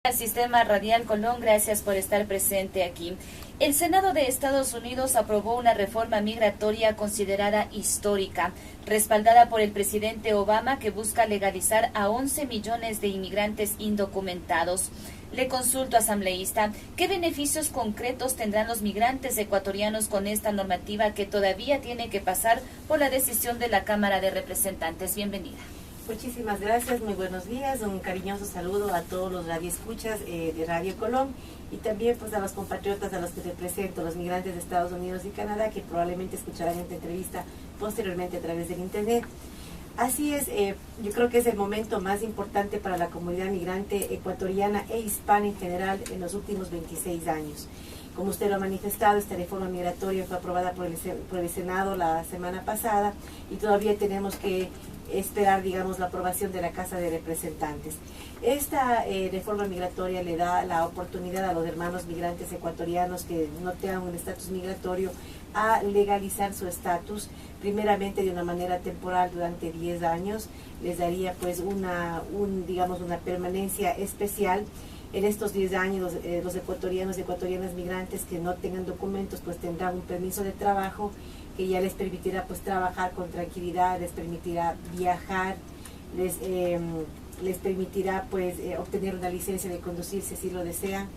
Al Sistema Radial Colón, gracias por estar presente aquí. El Senado de Estados Unidos aprobó una reforma migratoria considerada histórica, respaldada por el presidente Obama, que busca legalizar a 11 millones de inmigrantes indocumentados. Le consulto, asambleísta, ¿qué beneficios concretos tendrán los migrantes ecuatorianos con esta normativa que todavía tiene que pasar por la decisión de la Cámara de Representantes? Bienvenida. Muchísimas gracias, muy buenos días, un cariñoso saludo a todos los radioescuchas de Radio Colón y también pues a los compatriotas a los que represento, los migrantes de Estados Unidos y Canadá, que probablemente escucharán esta entrevista posteriormente a través del internet. Así es, yo creo que es el momento más importante para la comunidad migrante ecuatoriana e hispana en general en los últimos 26 años. Como usted lo ha manifestado, esta reforma migratoria fue aprobada por el Senado la semana pasada y todavía tenemos que esperar, digamos, la aprobación de la Casa de Representantes. Esta reforma migratoria le da la oportunidad a los hermanos migrantes ecuatorianos que no tengan un estatus migratorio a legalizar su estatus, primeramente de una manera temporal durante 10 años. Les daría pues una permanencia especial. En estos 10 años los ecuatorianos y ecuatorianas migrantes que no tengan documentos pues tendrán un permiso de trabajo que ya les permitirá pues trabajar con tranquilidad, les permitirá viajar, les permitirá pues obtener una licencia de conducir si así lo desean.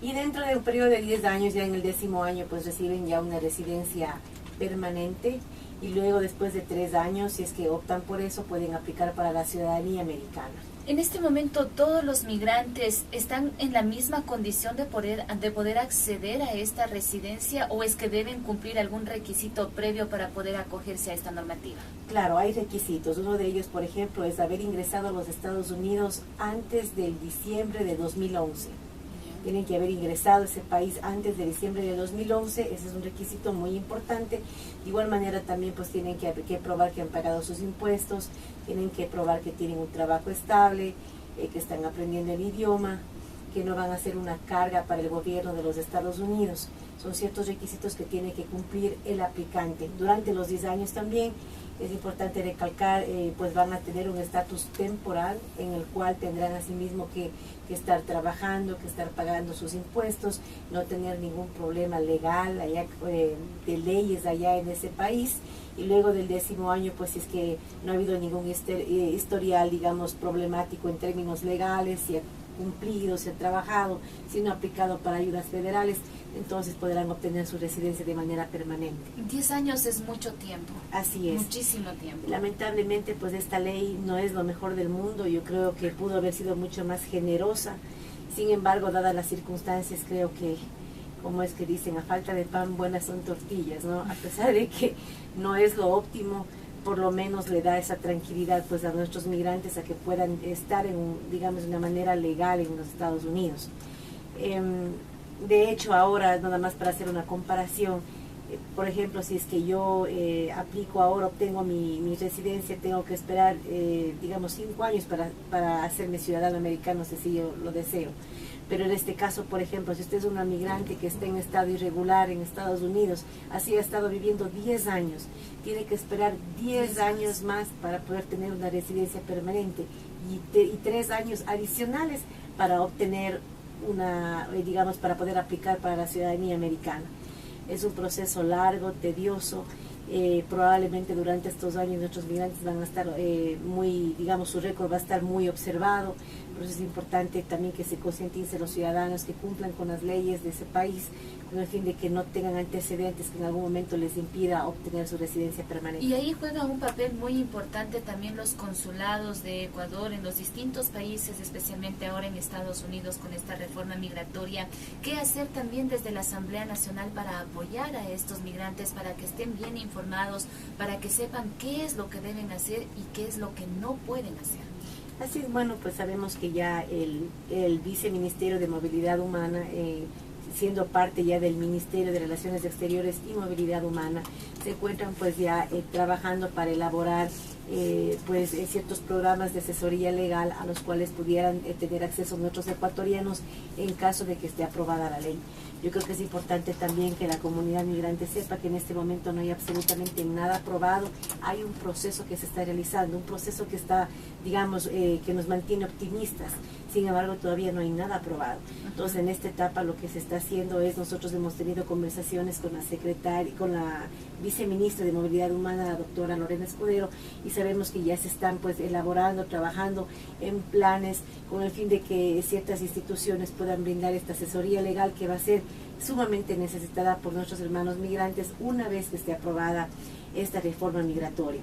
Y dentro de un periodo de 10 años, ya en el 10º año, pues reciben ya una residencia permanente y luego después de 3 años, si es que optan por eso, pueden aplicar para la ciudadanía americana. En este momento, ¿todos los migrantes están en la misma condición de poder acceder a esta residencia o es que deben cumplir algún requisito previo para poder acogerse a esta normativa? Claro, hay requisitos. Uno de ellos, por ejemplo, es haber ingresado a los Estados Unidos antes del diciembre de 2011. Tienen que haber ingresado a ese país antes de diciembre de 2011, ese es un requisito muy importante. De igual manera también pues tienen que probar que han pagado sus impuestos, tienen que probar que tienen un trabajo estable, que están aprendiendo el idioma, que no van a ser una carga para el gobierno de los Estados Unidos. Son ciertos requisitos que tiene que cumplir el aplicante. Durante los 10 años también es importante recalcar, pues van a tener un estatus temporal en el cual tendrán asimismo que estar trabajando, que estar pagando sus impuestos, no tener ningún problema legal allá, de leyes allá en ese país. Y luego del 10º año, pues si es que no ha habido ningún historial, digamos, problemático en términos legales, si ha cumplido, si ha trabajado, si no ha aplicado para ayudas federales, entonces podrán obtener su residencia de manera permanente. 10 años es mucho tiempo. Así es. Muchísimo tiempo. Lamentablemente, pues esta ley no es lo mejor del mundo. Yo creo que pudo haber sido mucho más generosa. Sin embargo, dadas las circunstancias, creo que, como es que dicen, a falta de pan, buenas son tortillas, ¿no? A pesar de que no es lo óptimo, por lo menos le da esa tranquilidad pues a nuestros migrantes a que puedan estar de una manera legal en los Estados Unidos. De hecho, ahora, nada más para hacer una comparación, por ejemplo, si es que yo aplico ahora, obtengo mi residencia, tengo que esperar, 5 años para hacerme ciudadano americano, si yo lo deseo. Pero en este caso, por ejemplo, si usted es una migrante que está en estado irregular en Estados Unidos, así ha estado viviendo 10 años, tiene que esperar 10 años más para poder tener una residencia permanente y 3 años adicionales para obtener para poder aplicar para la ciudadanía americana. Es un proceso largo, tedioso. Probablemente durante estos años nuestros migrantes van a estar su récord va a estar muy observado. Por eso es importante también que se concienticen los ciudadanos, que cumplan con las leyes de ese país, con el fin de que no tengan antecedentes que en algún momento les impida obtener su residencia permanente. Y ahí juega un papel muy importante también los consulados de Ecuador en los distintos países, especialmente ahora en Estados Unidos con esta reforma migratoria. ¿Qué hacer también desde la Asamblea Nacional para apoyar a estos migrantes, para que estén bien informados, para que sepan qué es lo que deben hacer y qué es lo que no pueden hacer? Así es, bueno, pues sabemos que ya el Viceministerio de Movilidad Humana, siendo parte ya del Ministerio de Relaciones Exteriores y Movilidad Humana, se encuentran pues ya trabajando para elaborar ciertos programas de asesoría legal a los cuales pudieran tener acceso nuestros ecuatorianos en caso de que esté aprobada la ley. Yo creo que es importante también que la comunidad migrante sepa que en este momento no hay absolutamente nada aprobado. Hay un proceso que se está realizando, un proceso que está, digamos, que nos mantiene optimistas. Sin embargo, todavía no hay nada aprobado. Entonces, en esta etapa lo que se está haciendo es, nosotros hemos tenido conversaciones con la secretaria, con la viceministra de Movilidad Humana, la doctora Lorena Escudero, y sabemos que ya se están pues elaborando, trabajando en planes con el fin de que ciertas instituciones puedan brindar esta asesoría legal que va a ser sumamente necesitada por nuestros hermanos migrantes una vez que esté aprobada esta reforma migratoria.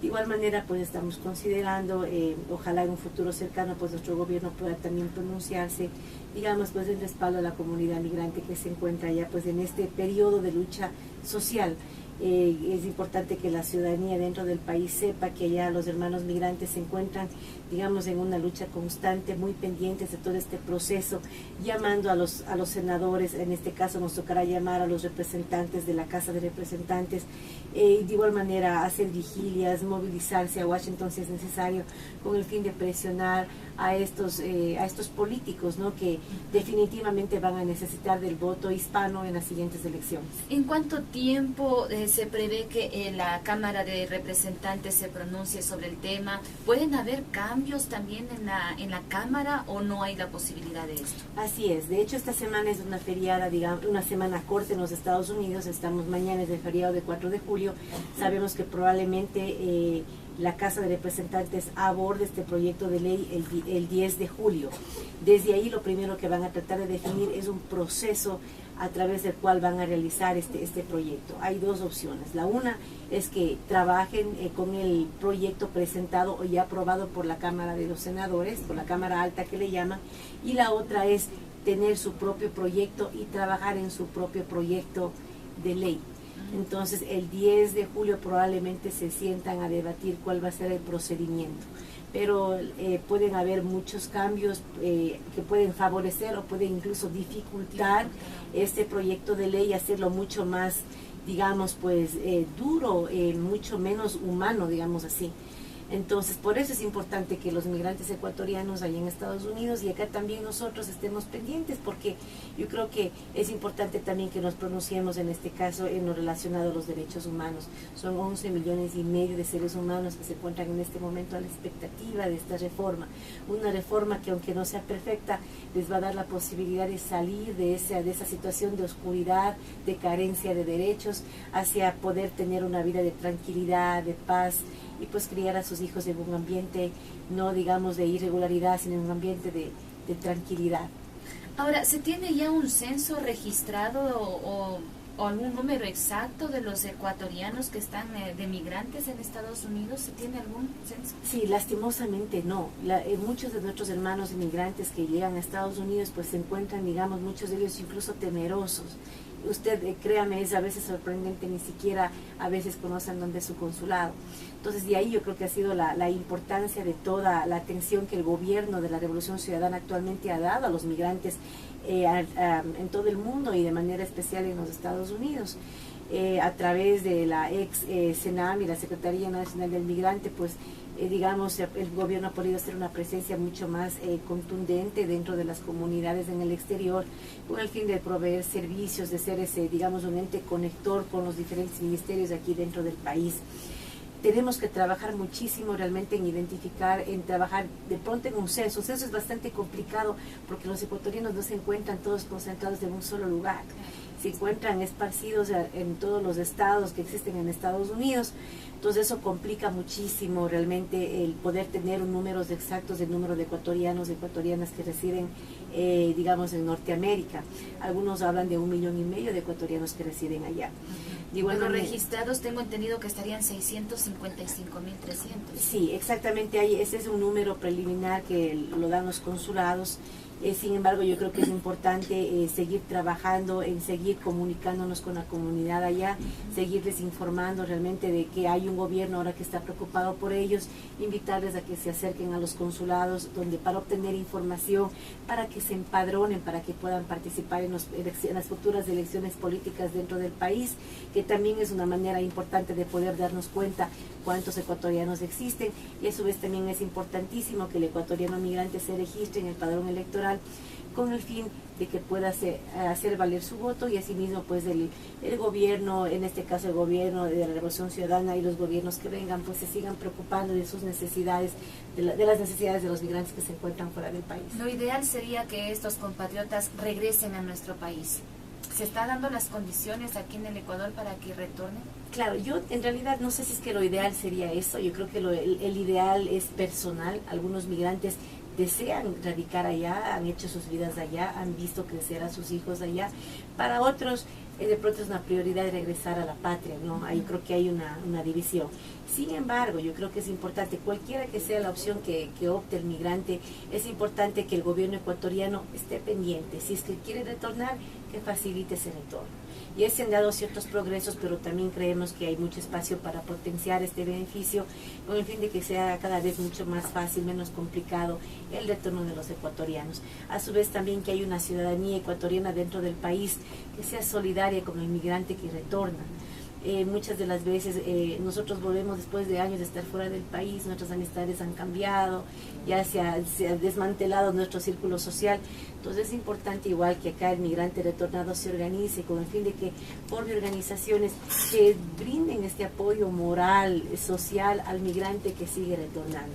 De igual manera, pues estamos considerando, ojalá en un futuro cercano, pues nuestro gobierno pueda también pronunciarse, digamos, pues en respaldo a la comunidad migrante que se encuentra ya pues en este periodo de lucha social. Es importante que la ciudadanía dentro del país sepa que ya los hermanos migrantes se encuentran, digamos, en una lucha constante, muy pendientes de todo este proceso, llamando a los senadores. En este caso nos tocará llamar a los representantes de la Casa de Representantes, y de igual manera hacer vigilias, movilizarse a Washington si es necesario, con el fin de presionar a estos políticos, ¿no?, que definitivamente van a necesitar del voto hispano en las siguientes elecciones. ¿En cuánto tiempo se prevé que la Cámara de Representantes se pronuncie sobre el tema? ¿Pueden haber cambios también en la Cámara o no hay la posibilidad de esto? Así es. De hecho, esta semana es una feriada, digamos, una semana corta en los Estados Unidos. Estamos mañana, es el feriado de 4 de julio. Sabemos que probablemente la Casa de Representantes aborde este proyecto de ley el 10 de julio. Desde ahí lo primero que van a tratar de definir es un proceso a través del cual van a realizar este proyecto. Hay dos opciones. La una es que trabajen con el proyecto presentado o ya aprobado por la Cámara de los Senadores, por la Cámara Alta que le llaman, y la otra es tener su propio proyecto y trabajar en su propio proyecto de ley. Entonces, el 10 de julio probablemente se sientan a debatir cuál va a ser el procedimiento. Pero pueden haber muchos cambios que pueden favorecer o pueden incluso dificultar este proyecto de ley y hacerlo mucho más, digamos, pues duro, mucho menos humano, digamos así. Entonces, por eso es importante que los migrantes ecuatorianos allá en Estados Unidos y acá también nosotros estemos pendientes, porque yo creo que es importante también que nos pronunciemos en este caso en lo relacionado a los derechos humanos. Son 11,5 millones de seres humanos que se encuentran en este momento a la expectativa de esta reforma. Una reforma que, aunque no sea perfecta, les va a dar la posibilidad de salir de esa situación de oscuridad, de carencia de derechos, hacia poder tener una vida de tranquilidad, de paz, y pues criar a sus hijos en un ambiente, no digamos de irregularidad, sino en un ambiente de tranquilidad. Ahora, ¿se tiene ya un censo registrado o algún número exacto de los ecuatorianos que están de migrantes en Estados Unidos? ¿Se tiene algún censo? Sí, lastimosamente no. Muchos de nuestros hermanos inmigrantes que llegan a Estados Unidos pues se encuentran, digamos, muchos de ellos incluso temerosos. Usted, créame, es a veces sorprendente, ni siquiera a veces conocen dónde es su consulado. Entonces, de ahí yo creo que ha sido la importancia de toda la atención que el gobierno de la Revolución Ciudadana actualmente ha dado a los migrantes en todo el mundo y de manera especial en los Estados Unidos. A través de la ex CENAM y la Secretaría Nacional del Migrante, pues digamos, el gobierno ha podido hacer una presencia mucho más contundente dentro de las comunidades en el exterior, con el fin de proveer servicios, de ser ese, digamos, un ente conector con los diferentes ministerios aquí dentro del país. Tenemos que trabajar muchísimo realmente en identificar, en trabajar de pronto en un censo. Un censo es bastante complicado porque los ecuatorianos no se encuentran todos concentrados en un solo lugar. Se encuentran esparcidos en todos los estados que existen en Estados Unidos. Entonces eso complica muchísimo realmente el poder tener un números exactos del número de ecuatorianos y ecuatorianas que residen, digamos, en Norteamérica. Algunos hablan de 1,5 millones de ecuatorianos que residen allá. Los registrados tengo entendido que estarían 655.300. Sí, exactamente, ese es un número preliminar que lo dan los consulados. Sin embargo, yo creo que es importante seguir trabajando, en seguir comunicándonos con la comunidad allá, seguirles informando realmente de que hay un gobierno ahora que está preocupado por ellos, invitarles a que se acerquen a los consulados para obtener información, para que se empadronen, para que puedan participar en las futuras elecciones políticas dentro del país, que también es una manera importante de poder darnos cuenta cuántos ecuatorianos existen, y a su vez también es importantísimo que el ecuatoriano migrante se registre en el padrón electoral con el fin de que pueda hacer valer su voto, y asimismo pues el gobierno, en este caso el gobierno de la Revolución Ciudadana y los gobiernos que vengan, pues se sigan preocupando de sus necesidades, de las necesidades de los migrantes que se encuentran fuera del país. Lo ideal sería que estos compatriotas regresen a nuestro país. ¿Se está dando las condiciones aquí en el Ecuador para que retornen? Claro, yo en realidad no sé si es que lo ideal sería eso. Yo creo que el ideal es personal. Algunos migrantes desean radicar allá, han hecho sus vidas allá, han visto crecer a sus hijos allá. Para otros, de pronto es una prioridad regresar a la patria, ¿no? Ahí creo que hay una división. Sin embargo, yo creo que es importante, cualquiera que sea la opción que opte el migrante, es importante que el gobierno ecuatoriano esté pendiente. Si es que quiere retornar, que facilite ese retorno. Ya se han dado ciertos progresos, pero también creemos que hay mucho espacio para potenciar este beneficio, con el fin de que sea cada vez mucho más fácil, menos complicado el retorno de los ecuatorianos. A su vez también que hay una ciudadanía ecuatoriana dentro del país que sea solidaria con el migrante que retorna. Muchas de las veces nosotros volvemos después de años de estar fuera del país, nuestras amistades han cambiado, ya se ha desmantelado nuestro círculo social. Entonces es importante igual que acá el migrante retornado se organice con el fin de que forme organizaciones que brinden este apoyo moral, social al migrante que sigue retornando.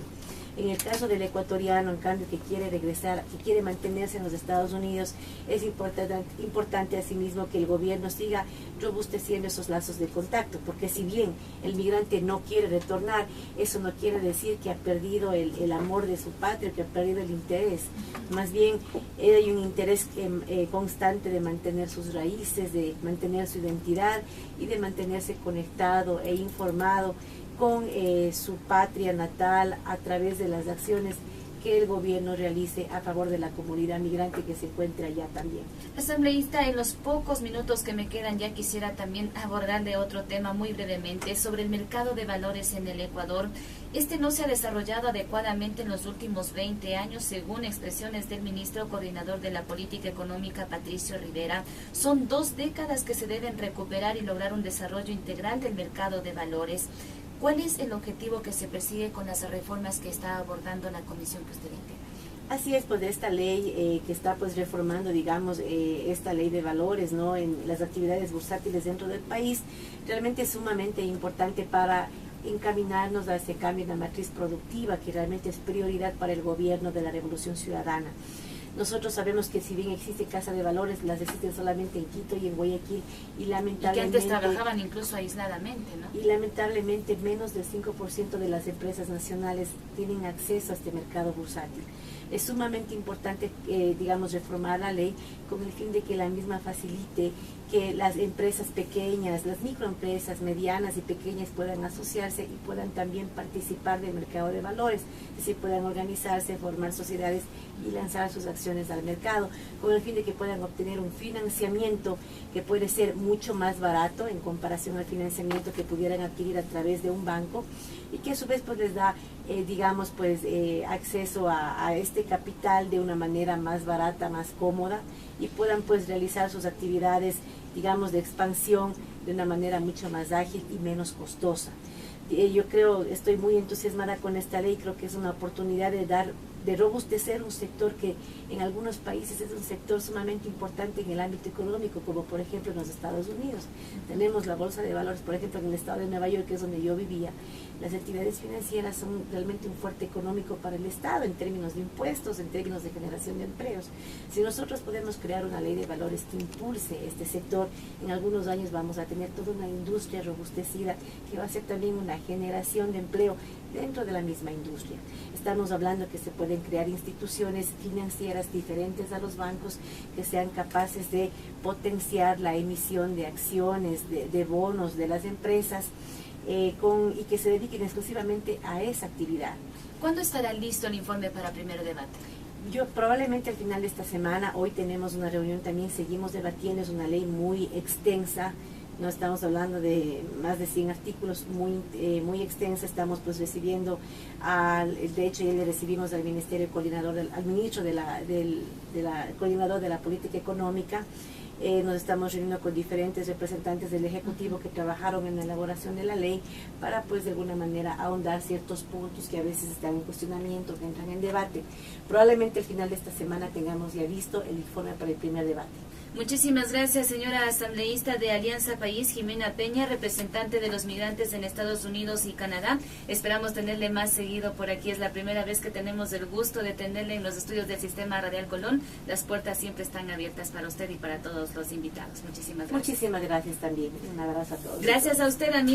En el caso del ecuatoriano, en cambio, que quiere regresar, que quiere mantenerse en los Estados Unidos, es importante asimismo que el gobierno siga robusteciendo esos lazos de contacto, porque si bien el migrante no quiere retornar, eso no quiere decir que ha perdido el amor de su patria, que ha perdido el interés. Más bien, hay un interés constante de mantener sus raíces, de mantener su identidad y de mantenerse conectado e informado con su patria natal a través de las acciones que el gobierno realice a favor de la comunidad migrante que se encuentra allá también. Asambleísta, en los pocos minutos que me quedan ya quisiera también abordarle otro tema muy brevemente sobre el mercado de valores en el Ecuador. Este no se ha desarrollado adecuadamente en los últimos 20 años, según expresiones del ministro coordinador de la política económica, Patricio Rivera. Son 2 décadas que se deben recuperar y lograr un desarrollo integral del mercado de valores. ¿Cuál es el objetivo que se persigue con las reformas que está abordando la comisión que usted integra? Así es, pues de esta ley que está pues reformando, digamos, esta ley de valores, ¿no?, en las actividades bursátiles dentro del país, realmente es sumamente importante para encaminarnos a ese cambio en la matriz productiva, que realmente es prioridad para el gobierno de la Revolución Ciudadana. Nosotros sabemos que si bien existe Casa de Valores, las existen solamente en Quito y en Guayaquil, y lamentablemente... Y que antes trabajaban incluso aisladamente, ¿no? Y lamentablemente menos del 5% de las empresas nacionales tienen acceso a este mercado bursátil. Es sumamente importante, digamos, reformar la ley con el fin de que la misma facilite que las empresas pequeñas, las microempresas medianas y pequeñas puedan asociarse y puedan también participar del mercado de valores, es decir, puedan organizarse, formar sociedades y lanzar sus acciones al mercado, con el fin de que puedan obtener un financiamiento que puede ser mucho más barato en comparación al financiamiento que pudieran adquirir a través de un banco, y que a su vez pues les da, digamos, pues acceso a este capital de una manera más barata, más cómoda, y puedan pues realizar sus actividades, digamos, de expansión de una manera mucho más ágil y menos costosa. Yo creo, estoy muy entusiasmada con esta ley, creo que es una oportunidad de robustecer un sector que en algunos países es un sector sumamente importante en el ámbito económico, como por ejemplo en los Estados Unidos. Tenemos la Bolsa de Valores, por ejemplo, en el estado de Nueva York, que es donde yo vivía. Las entidades financieras son realmente un fuerte económico para el Estado en términos de impuestos, en términos de generación de empleos. Si nosotros podemos crear una ley de valores que impulse este sector, en algunos años vamos a tener toda una industria robustecida que va a ser también una generación de empleo dentro de la misma industria. Estamos hablando que se pueden crear instituciones financieras diferentes a los bancos que sean capaces de potenciar la emisión de acciones, de bonos de las empresas, y que se dediquen exclusivamente a esa actividad. ¿Cuándo estará listo el informe para primer debate? Yo probablemente al final de esta semana. Hoy tenemos una reunión también, seguimos debatiendo, es una ley muy extensa, no estamos hablando de más de 100 artículos, muy extensa. Estamos pues recibiendo, de hecho ya le recibimos al Ministerio Coordinador, al Ministro coordinador de la Política Económica, Nos estamos reuniendo con diferentes representantes del Ejecutivo que trabajaron en la elaboración de la ley para, pues, de alguna manera ahondar ciertos puntos que a veces están en cuestionamiento, que entran en debate. Probablemente al final de esta semana tengamos ya listo el informe para el primer debate. Muchísimas gracias, señora asambleísta de Alianza País, Jimena Peña, representante de los migrantes en Estados Unidos y Canadá. Esperamos tenerle más seguido por aquí. Es la primera vez que tenemos el gusto de tenerle en los estudios del Sistema Radial Colón. Las puertas siempre están abiertas para usted y para todos los invitados. Muchísimas gracias. Muchísimas gracias también. Un abrazo a todos. Gracias a usted, amiga.